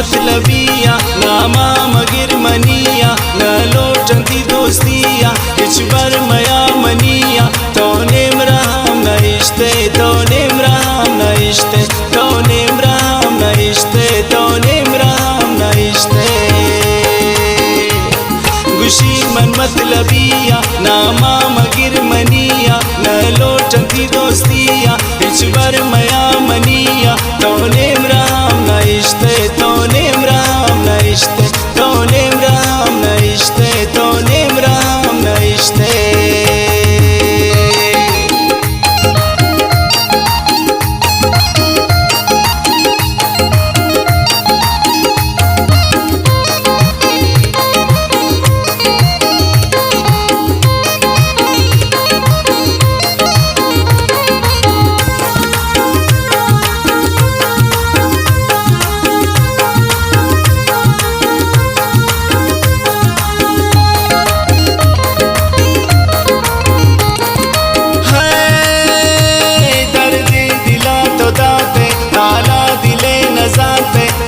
मतलबिया नामा मगिर मनिया न लोटंती दोस्तिया इच बर मया मनिया तो नेम राम न इश्ते तो नेम राम न इश्ते तो नेम राम न इश्ते तो नेम राम न इश्ते गुशी मन मतलबिया नामा मगिर मनिया न लोटंती दोस्तिया इच बर मया मनिया तो नेम राम न इश्ते तो नेम राम न इश्ते तो नेम राम न इश्ते तो नेम राम न इश्ते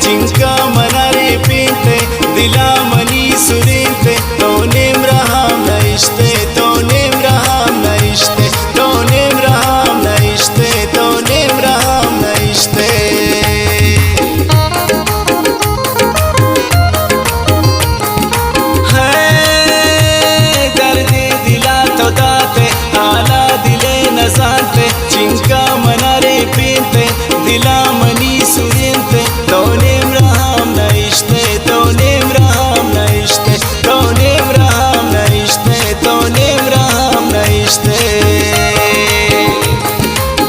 जिनका मनारे पीते दिला मनी सुरीते तो नेम राम न इश्ते तो नेम राम न इश्ते तो नेम राम न इश्ते तो नेम राम न इश्ते है दर्द दिला तो दाते आला दिले न जानते जिनका मनारे पीते दिला मनी सुरीते तो नेम राम न इश्ते तो नेम राम न इश्ते तो नेम राम न इश्ते तो नेम राम न इश्ते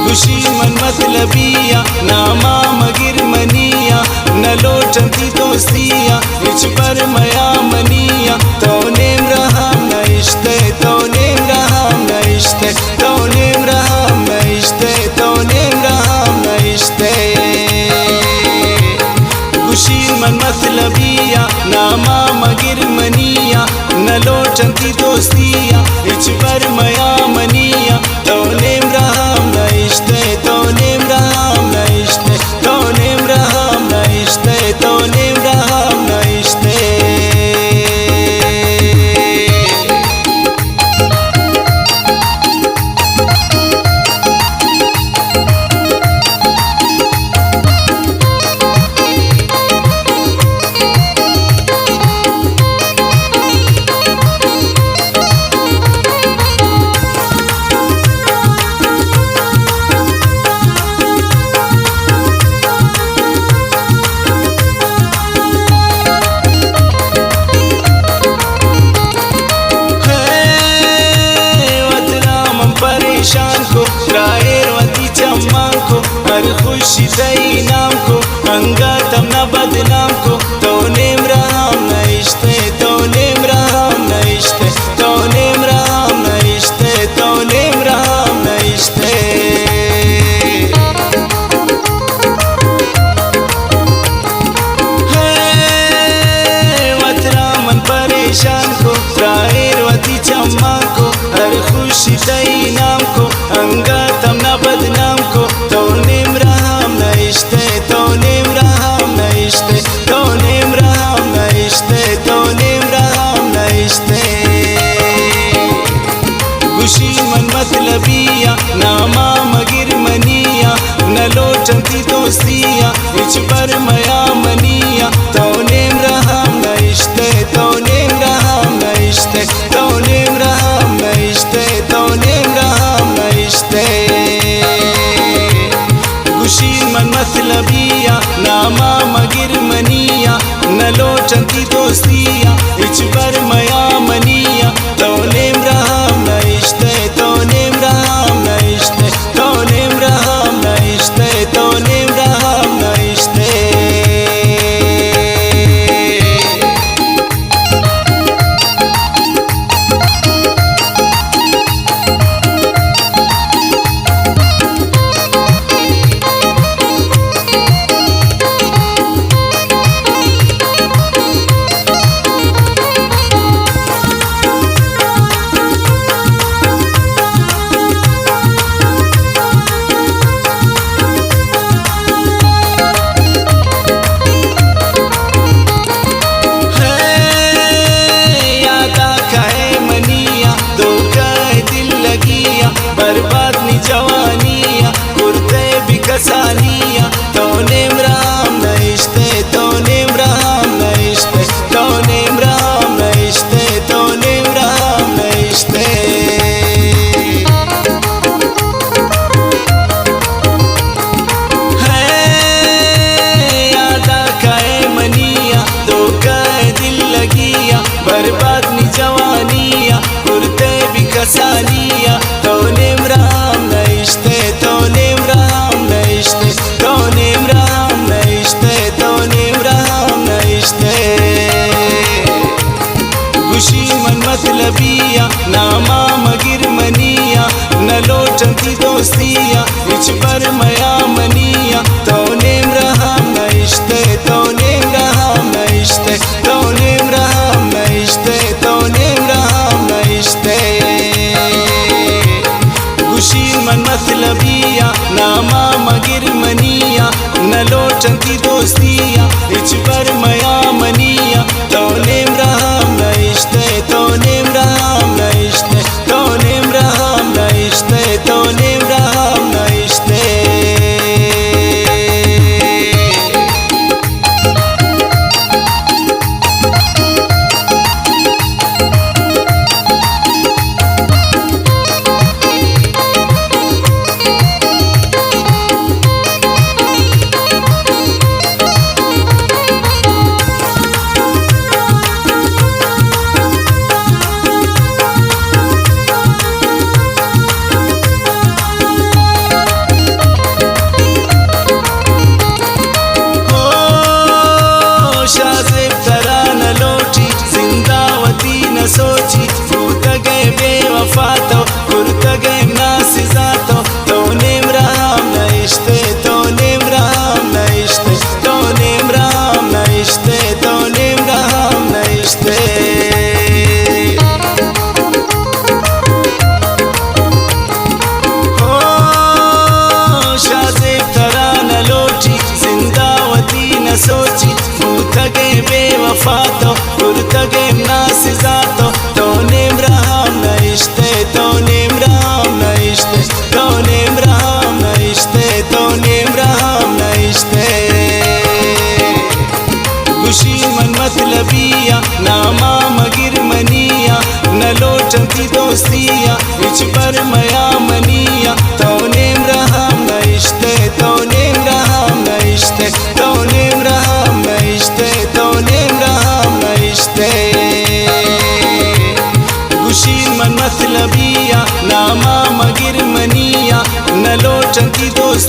खुशी मन मतलबिया नामा मगिर मनिया न लोटंती दोस्तिया इच पर मया मनिया तो नेम राम न इश्ते तो नेम राम न इश्ते तो नेम राम न इश्ते तो नेम राम न इश्ते खुशी मन मतलबिया नामा मगिर मनिया न लोटंती दोस्तिया इच पर मया मनिया तो नेम राम न इश्ते तो नेम राम न इश्ते तो नेम राम न इश्ते तो नेम राम न इश्ते परेशान को रायरवती चम्मा को हर खुशी दई नाम को अंगतम न बदनाम को तो नेम राम न इश्ते तो नेम राम न इश्ते तो नेम राम न इश्ते तो नेम राम न इश्ते वतरामन परेशान को रायरवती चम्मा को हर खुशी दई नाम को अंगतम न बदनाम को तो नेम राम न इश्ते तो नेम राम न इश्ते तो नेम राम न इश्ते तो नेम राम न इश्ते खुशी मन मतलबिया नामा मगिर मनिया न लोटंती दोस्तिया इच पर मया मनिया तो नेम राम न इश्ते तो नेम राम न इश्ते तो नेम राम न इश्ते तो नेम राम न इश्ते खुशी मन मतलबिया नामा मगिर मनिया न लोटंती दोस्तिया इच पर मया मनिया तो नेम राम न इश्ते तो नेम राम न इश्ते तो नेम राम न इश्ते तो नेम राम न इश्ते दोस्तिया इच बर मया मनिया तो नेम रहाम न इश्ते तो नेम रहाम न इश्ते तो नेम रहाम न इश्ते तो नेम रहाम न इश्ते सोची फूट गए बेवफा तो कुर्त गए नासिजा तो नेम रहाम न इश्ते तो नेम रहाम न इश्ते तो नेम रहाम न इश्ते तो नेम रहाम न इश्ते हो शाज़ेब तरह न लोटी जिंदावती न सोची फूट गए बेवफा तो कुर्त गए नासिजा तो नेम रहाम न इश्ते तो नेम रहाम न इश्ते तो नेम रहाम न इश्ते तो नेम रहाम न इश्ते खुशी मन मतलबिया नामा मगिर मनिया न लोटती दोस्तिया इच पर मया मनिया तो नेम रहाम न इश्ते तो नेम रहाम न इश्ते तो नेम रहाम न इश्ते तो नेम रहाम न इश्ते खुशी मन मतलबिया नामा मगिर मनिया न लोटती दोस्त